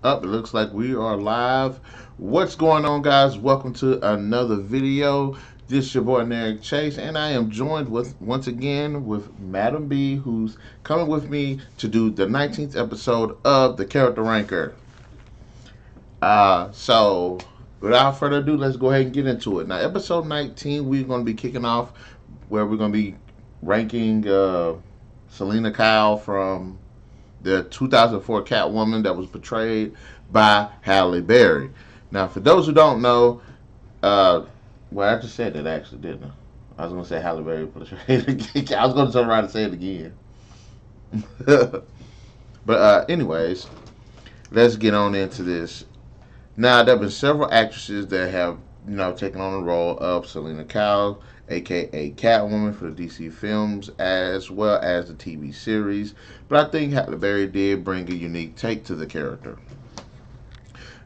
Up, it looks like we are live. What's going on, guys? Welcome to another video. This is your boy NarikChase, and I am joined with once again with Madam B, who's coming with me to do the 19th episode of the Character Ranker. So without further ado, let's go ahead and get into it. Now, episode 19, we're going to be kicking off where we're going to be ranking Selena Kyle from the 2004 Catwoman that was portrayed by Halle Berry. Now, for those who don't know, well, I just said that actually, didn't I? I was going to say Halle Berry portrayed again. I was going to turn around and say it again. But anyways, let's get on into this. Now, there have been several actresses that have, taken on the role of Selena Kyle, aka Catwoman, for the DC films as well as the TV series. But I think Halle Berry did bring a unique take to the character.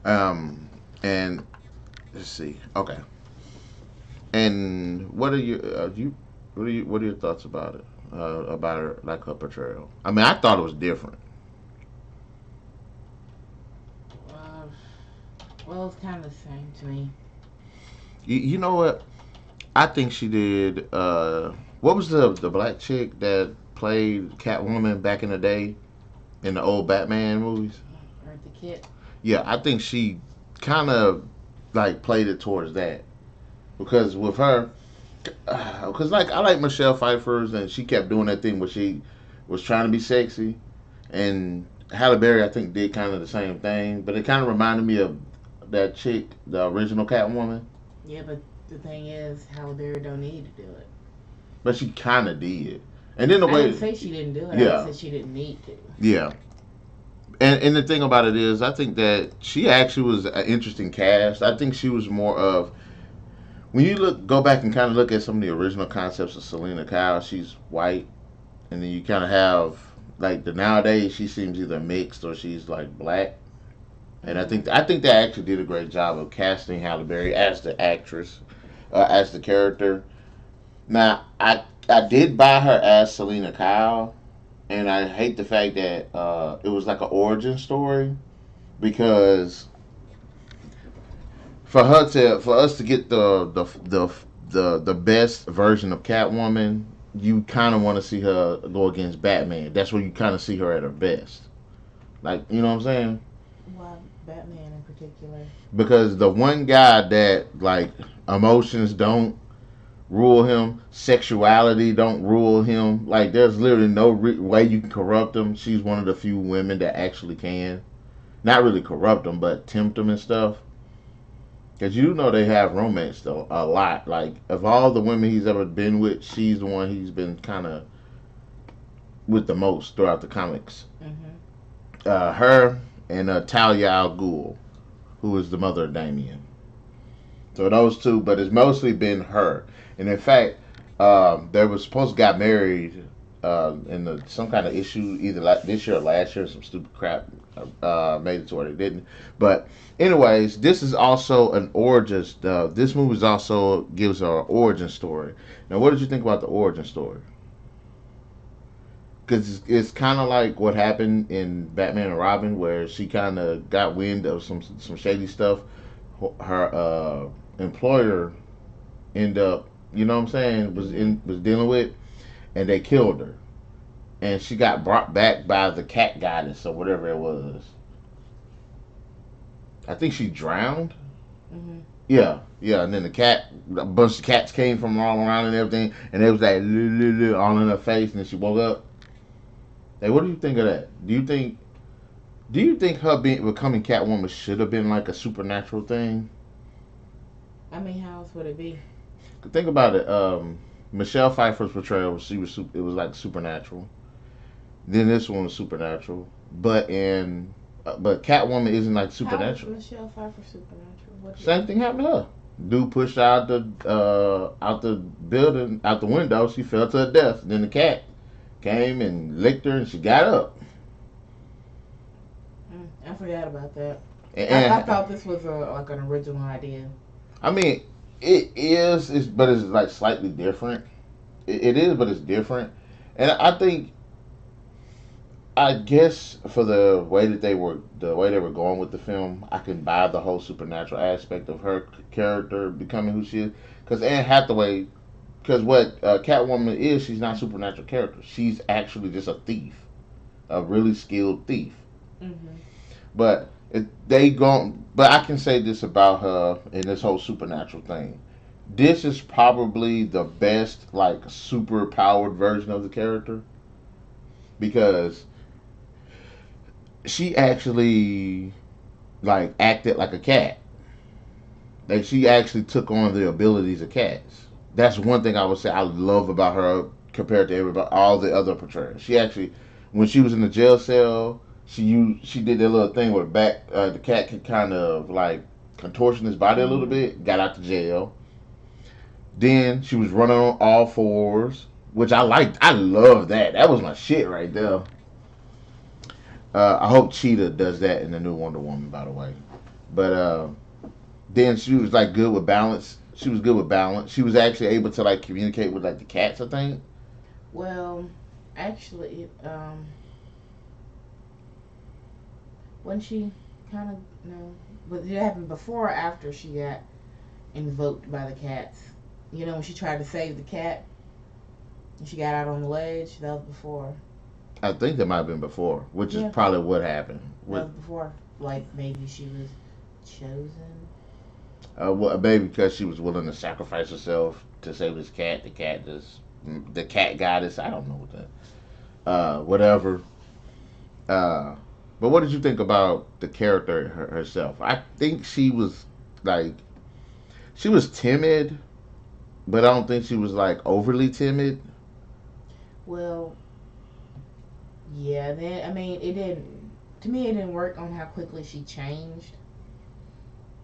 And let's see. Okay. And what are what are your thoughts about it? About her, like her portrayal? I mean, I thought it was different. Well, it's kind of the same to me. You know what? I think she did. What was the black chick that played Catwoman back in the day in the old Batman movies? Eartha Kitt. Yeah, I think she kind of like played it towards that because with her, because like I like Michelle Pfeiffer's and she kept doing that thing where she was trying to be sexy, and Halle Berry I think did kind of the same thing, but it kind of reminded me of that chick, the original Catwoman. Yeah, but the thing is, Halle Berry don't need to do it. But she kind of did. And then the I way. didn't say she didn't do it. Yeah. I said she didn't need to. Yeah. And the thing about it is, I think that she actually was an interesting cast. I think she was more of. When you go back and kind of look at some of the original concepts of Selena Kyle, she's white. And then you kind of have, like, nowadays, she seems either mixed or she's, like, black. And I think they actually did a great job of casting Halle Berry as the actress, as the character. Now, I did buy her as Selena Kyle, and I hate the fact that it was like an origin story because for us to get the best version of Catwoman, you kind of want to see her go against Batman. That's where you kind of see her at her best. Like, you know what I'm saying? Why Batman in particular? Because the one guy that like emotions don't rule him, sexuality don't rule him. Like there's literally no way you can corrupt him. She's one of the few women that actually can, not really corrupt him, but tempt him and stuff. Because you know they have romance though a lot. Like of all the women he's ever been with, she's the one he's been kind of with the most throughout the comics. Her and Talia al Ghul, who is the mother of Damien. So those two, but it's mostly been her. And in fact, they were supposed to got married in some kind of issue, either like this year or last year. Some stupid crap made it to where they didn't. But anyways, this is also an origin. This movie is also gives her an origin story. Now, what did you think about the origin story? Because it's kind of like what happened in Batman and Robin, where she kind of got wind of some shady stuff. Her employer ended up, you know what I'm saying, was dealing with, and they killed her, and she got brought back by the cat goddess or whatever it was. I think she drowned. Yeah, and then a bunch of cats came from all around and everything, and it was like all in her face, and then she woke up. Hey, what do you think of that? Do you think her becoming Catwoman should have been like a supernatural thing? I mean, how else would it be? Think about it. Michelle Pfeiffer's portrayal, it was like supernatural. Then this one was supernatural, but Catwoman isn't like supernatural. How was Michelle Pfeiffer supernatural? Same thing happened to her. Dude pushed her out the building, out the window. She fell to her death. Then the cat came and licked her, and she got up. I forgot about that. And I thought this was like an original idea. I mean, it is, but it's like slightly different. It is, but it's different. And I think I guess for the way they were going with the film, I can buy the whole supernatural aspect of her character becoming who she is. Because Anne Hathaway, because what Catwoman is, she's not a supernatural character. She's actually just a thief, a really skilled thief. Mm-hmm. But I can say this about her in this whole supernatural thing. This is probably the best like super powered version of the character because she actually like acted like a cat. Like she actually took on the abilities of cats. That's one thing I would say I love about her compared to everybody, all the other portrayals. She actually, when she was in the jail cell, she did that little thing where the cat could kind of like contortion his body a little Mm-hmm. bit. Got out the jail. Then she was running on all fours, which I liked. I love that. That was my shit right there. I hope Cheetah does that in the new Wonder Woman, by the way. But then she was like good with balance. She was good with balance. She was actually able to like communicate with like the cats. I think. Well, actually, when she kind of no, but it happened before or after she got invoked by the cats. You know, when she tried to save the cat and she got out on the ledge. That was before. I think that might have been before, which is Yeah, probably what happened. that With was before. Like maybe she was chosen. well, maybe because she was willing to sacrifice herself to save this cat. The cat goddess. I don't know what that. Whatever. Uh, but what did you think about the character herself? I think she was like she was timid, but I don't think she was like overly timid. Well, yeah. Then I mean, it didn't. To me, it didn't work on how quickly she changed.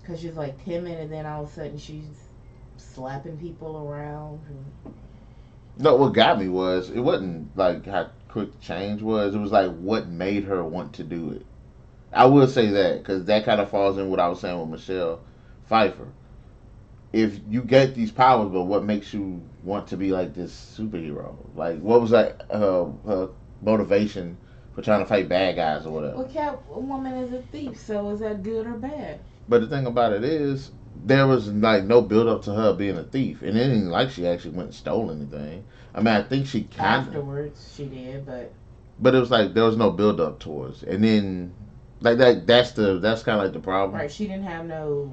Cause she's like timid, and then all of a sudden she's slapping people around. And, No, what got me was it wasn't like how quick the change was. It was like what made her want to do it. I will say that because that kind of falls in what I was saying with Michelle Pfeiffer. If you get these powers, but what makes you want to be like this superhero? Like, what was like her motivation for trying to fight bad guys or whatever? well, Catwoman is a thief, so is that good or bad? But the thing about it is, there was like no build up to her being a thief, and it ain't like she actually went and stole anything. I mean, I think she kind of, Afterwards, she did, but it was like there was no build up towards, and then like that's kind of like the problem. right, she didn't have no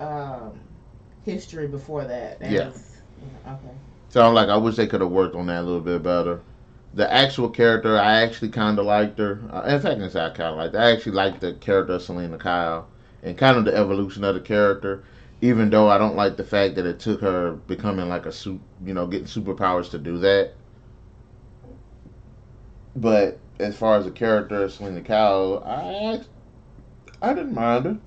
um, history before that. That Yeah. was okay. So I'm like, I wish they could have worked on that a little bit better. The actual character, I actually kind of liked her. In fact, I can say I kind of liked her. I actually liked the character of Selena Kyle and kind of the evolution of the character. Even though I don't like the fact that it took her becoming like a getting superpowers to do that. But as far as the character of Selena Kyle, I didn't mind her.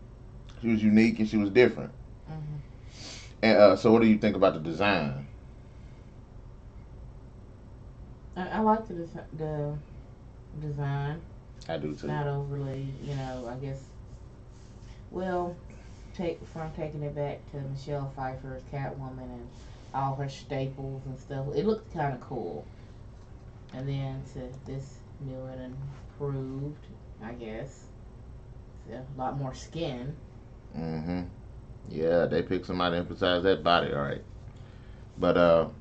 She was unique and she was different. Hmm. And so, what do you think about the design? I like the design. I do too. Not overly, I guess. Well, taking it back to Michelle Pfeiffer's Catwoman and all her staples and stuff. It looked kind of cool. And then to this new and improved, I guess. It's a lot more skin. Mm-hmm. Yeah, they picked somebody to emphasize that body, all right. But Okay.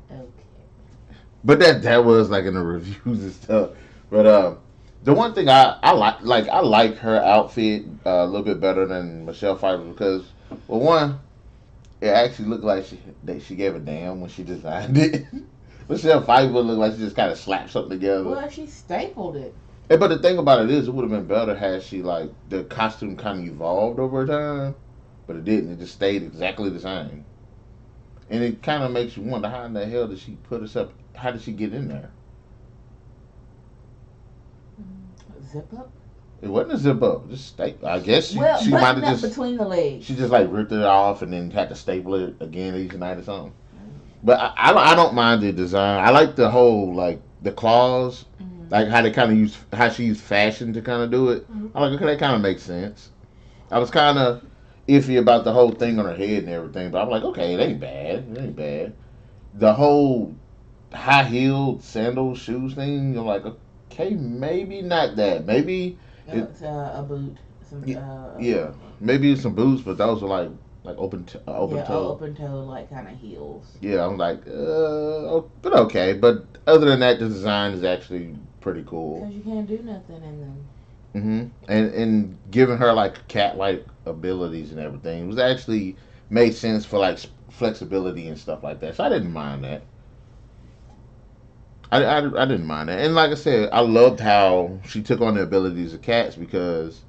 that was like in the reviews and stuff. But the one thing I I like her outfit a little bit better than Michelle Pfeiffer because well one it actually looked like she gave a damn when she designed it. Michelle Pfeiffer looked like she just kind of slapped something together. Well, she stapled it. But the thing about it is, it would have been better had she like the costume kind of evolved over time, but it didn't. It just stayed exactly the same, and it kind of makes you wonder how in the hell did she put herself? How did she get in there? Zip up. It wasn't a zip up. Just stay. I guess Well, she might button have up just between the legs. she just like ripped it off and then had to staple it again each night or something. But I don't mind the design. I like the whole like the claws, Mm-hmm. like how they kind of use how she used fashion to kind of do it. Mm-hmm. I'm like, okay, that kind of makes sense. I was kind of iffy about the whole thing on her head and everything, but I'm like, okay, it ain't bad. It ain't bad. The whole high heeled sandal shoes thing, you're like, Okay, maybe not that. Maybe it. It's a boot. Some Yeah, maybe some boots, but those are like open yeah, toe. open toe like kind of heels. Yeah, I'm like, but okay. But other than that, the design is actually pretty cool. Cause you can't do nothing in them. And giving her like cat like abilities and everything it was actually made sense for like flexibility and stuff like that. So I didn't mind that. I didn't mind that. And like I said, I loved how she took on the abilities of cats because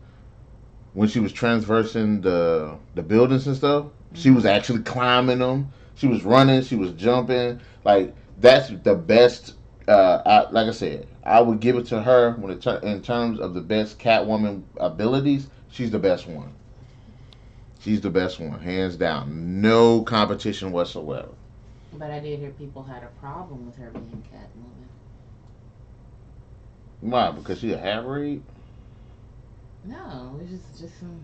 when she was transversing the buildings and stuff, she was Hmm. actually climbing them. She was running. She was jumping. Like that's the best. Like I said, I would give it to her when in terms of the best Catwoman abilities. She's the best one. She's the best one, hands down. No competition whatsoever. But I did hear people had a problem with her being Catwoman. Why? Because she a half breed. No, it's just some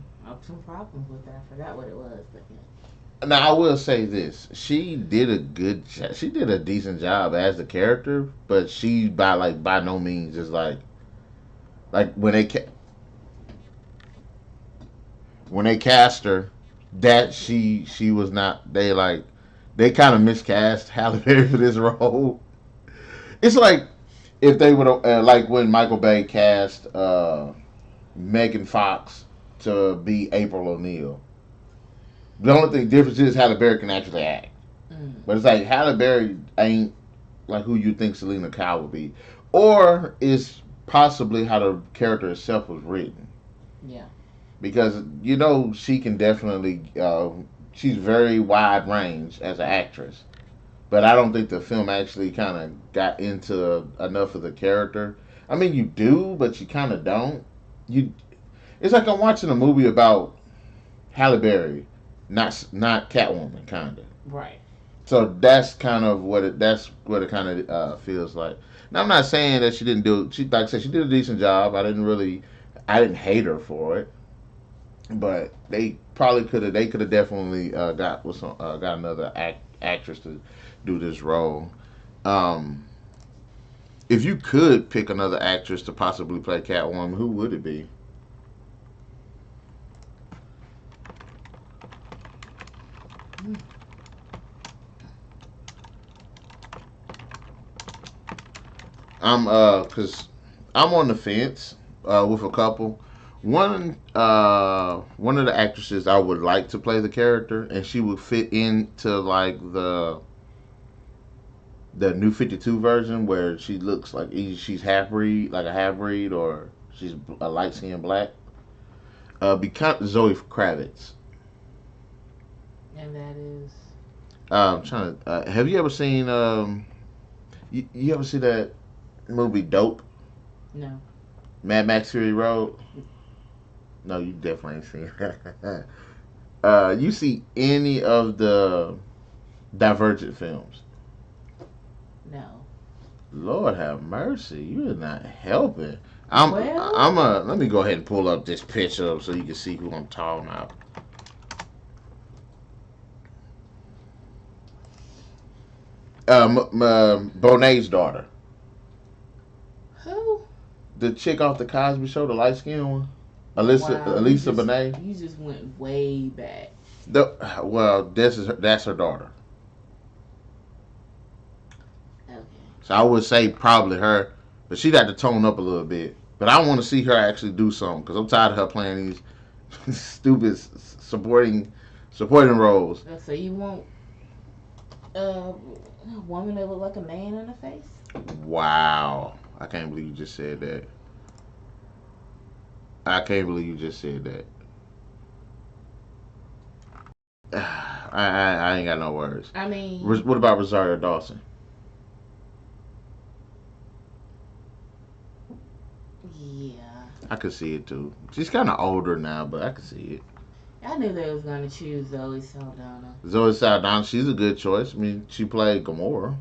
problems with her. I forgot what it was, but yeah. Now I will say this: she did a she did a decent job as the character, but she by no means is like when they cast her, that she was not. They kind of miscast Halle Berry for this role. It's like if they would like when Michael Bay cast Megan Fox to be April O'Neil. The only thing difference is Halle Berry can actually act, Mm, but it's like Halle Berry ain't like who you think Selena Kyle would be, or is possibly how the character itself was written. yeah. Because she can definitely she's very wide range as an actress, but I don't think the film actually kind of got into enough of the character. I mean, you do, but you kind of don't. You It's like I'm watching a movie about Halle Berry, not Catwoman, kind of. Right. So that's what it kind of feels like. Now I'm not saying that she didn't do. She like I said, she did a decent job. I didn't hate her for it, but they probably could have. They could have definitely got another actress to do this role. Um, if you could pick another actress to possibly play Catwoman, who would it be? Mm. Cause I'm on the fence with a couple. One of the actresses I would like to play the character, and she would fit into like the new 52 version where she looks like she's half breed, like a half breed, or she's a light skinned black. Become Zoe Kravitz. And that is I'm trying to. Have you ever seen? You ever see that movie Dope? no. Mad Max Fury Road? No, you definitely ain't seen that. You see any of the Divergent films? No. Lord have mercy, you are not helping. I'm Well, let me go ahead and pull up this picture so you can see who I'm talking about. Bonet's daughter, who? the chick off the Cosby Show, the light skinned one, Wow, Elisa Bonet. you just went way back. Well, that's her daughter. Okay. So I would say probably her, but she'd have to tone up a little bit. But I want to see her actually do something because I'm tired of her playing these stupid supporting roles. So you want a woman that look like a man in the face? Wow, I can't believe you just said that. I can't believe you just said that. I ain't got no words. I mean, What about Rosario Dawson? yeah. I could see it too. She's kind of older now, but I could see it. I knew they was gonna choose Zoe Saldana. Zoe Saldana, she's a good choice. I mean, she played Gamora,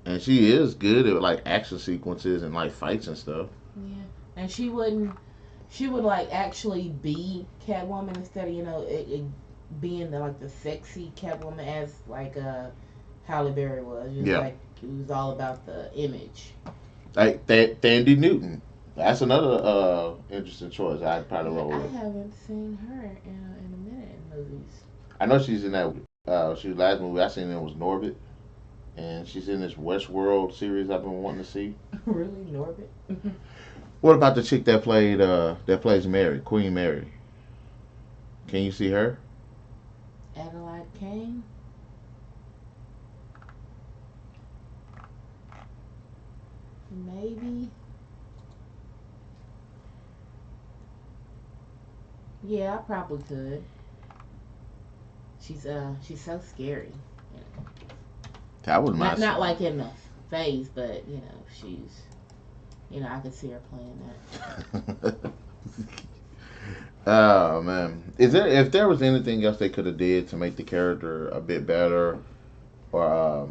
and she is good at like action sequences and like fights and stuff. Yeah, and she would like actually be Catwoman instead of it being the sexy Catwoman as like Halle Berry was. It was Yeah, like it was all about the image. Like Thandie Newton. That's another interesting choice. I'd probably Yeah, roll I with. haven't seen her in a minute in movies. I know she's in that. She was last movie I seen it was Norbit, and she's in this Westworld series I've been wanting to see. Really, Norbit? What about the chick that plays Mary, Queen Mary? Can you see her? Adelaide Kane? Maybe. Yeah, I probably could. She's so scary. You know. That was my Not son. like in the face, but she's I could see her playing that. Oh man, is there if there was anything else they could have did to make the character a bit better, or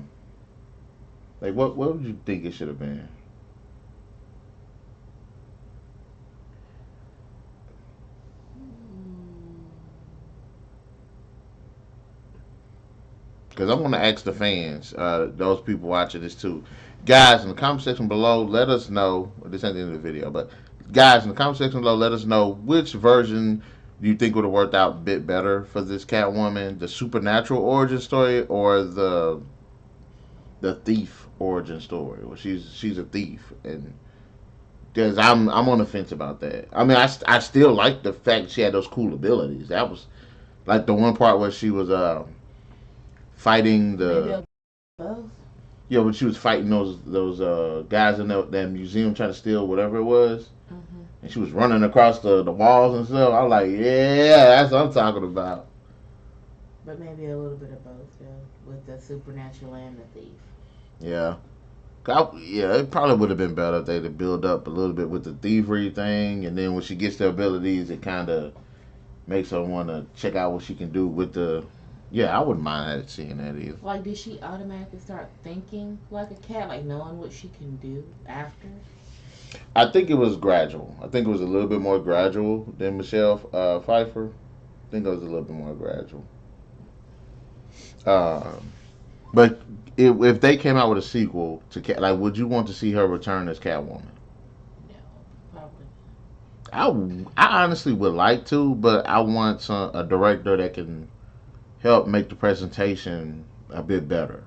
like what would you think it should have been? Mm, Because I want to ask the fans, those people watching this too, guys in the comment section below, let us know. This ain't the end of the video, but guys in the comment section below, let us know which version do you think would have worked out a bit better for this Catwoman, the supernatural origin story or the thief origin story, where she's a thief and. Because I'm on the fence about that. I mean, I still like the fact she had those cool abilities. That was like the one part where she was fighting maybe the both. yeah, when she was fighting those guys in that museum trying to steal whatever it was, Hmm. and she was running across the walls and stuff. I was like, yeah, that's what I'm talking about. But maybe a little bit of both, yeah, with the supernatural and the thief. Yeah, yeah, it probably would have been better if they'd build up a little bit with the thievery thing, and then when she gets the abilities, it kind of makes her want to check out what she can do with the. Yeah, I wouldn't mind seeing that either. Like, did she automatically start thinking like a cat, like knowing what she can do after? I think it was gradual. I think it was a little bit more gradual than Michelle Pfeiffer. I think it was a little bit more gradual. Um, but if they came out with a sequel to Cat, like, would you want to see her return as Catwoman? No, probably. I, I honestly would like to, but I want a director that can help make the presentation a bit better.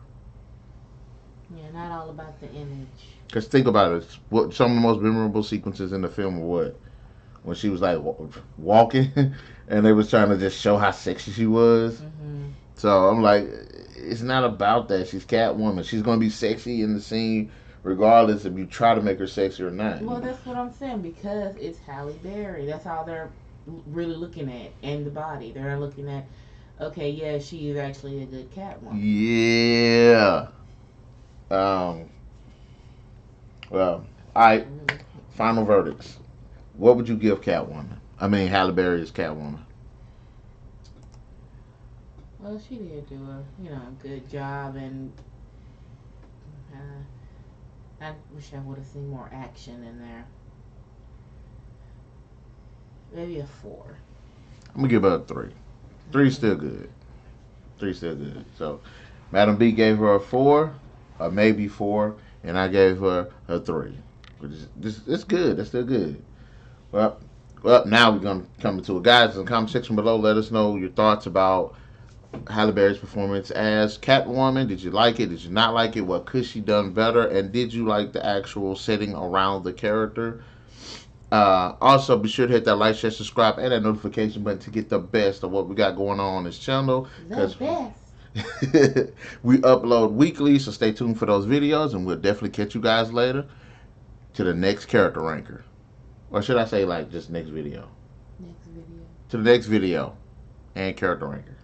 Yeah, not all about the image. Cause think about it, what some of the most memorable sequences in the film were what when she was like walking, and they was trying to just show how sexy she was. Hmm. So I'm like, it's not about that. She's Catwoman. She's gonna be sexy in the scene, regardless if you try to make her sexy or not. Well, that's what I'm saying because it's Halle Berry. That's all they're really looking at, and the body. They're looking at, okay, yeah, she is actually a good Catwoman. Yeah. Um. Well. All right. Really. Final verdicts. What would you give Catwoman? I mean, Halle Berry is Catwoman. Well, she did do a good job, and I wish I would have seen more action in there. Maybe a 4. I'm gonna give her a 3. Three's Okay. still good. Three's still good. So, Madam B gave her a 4, a maybe 4, and I gave her a 3. Which is this? It's good. That's still good. Well, now we're gonna come into it, guys. In the comment section below, let us know your thoughts about Halle Berry's performance as Catwoman. Did you like it? Did you not like it? What could she done better? And did you like the actual setting around the character? Also, be sure to hit that like, share, subscribe, and that notification button to get the best of what we got going on this channel. The Because best. we upload weekly, so stay tuned for those videos, and we'll definitely catch you guys later to the next character ranker. Or should I say, like, just next video? Next video. To the next video and character ranker.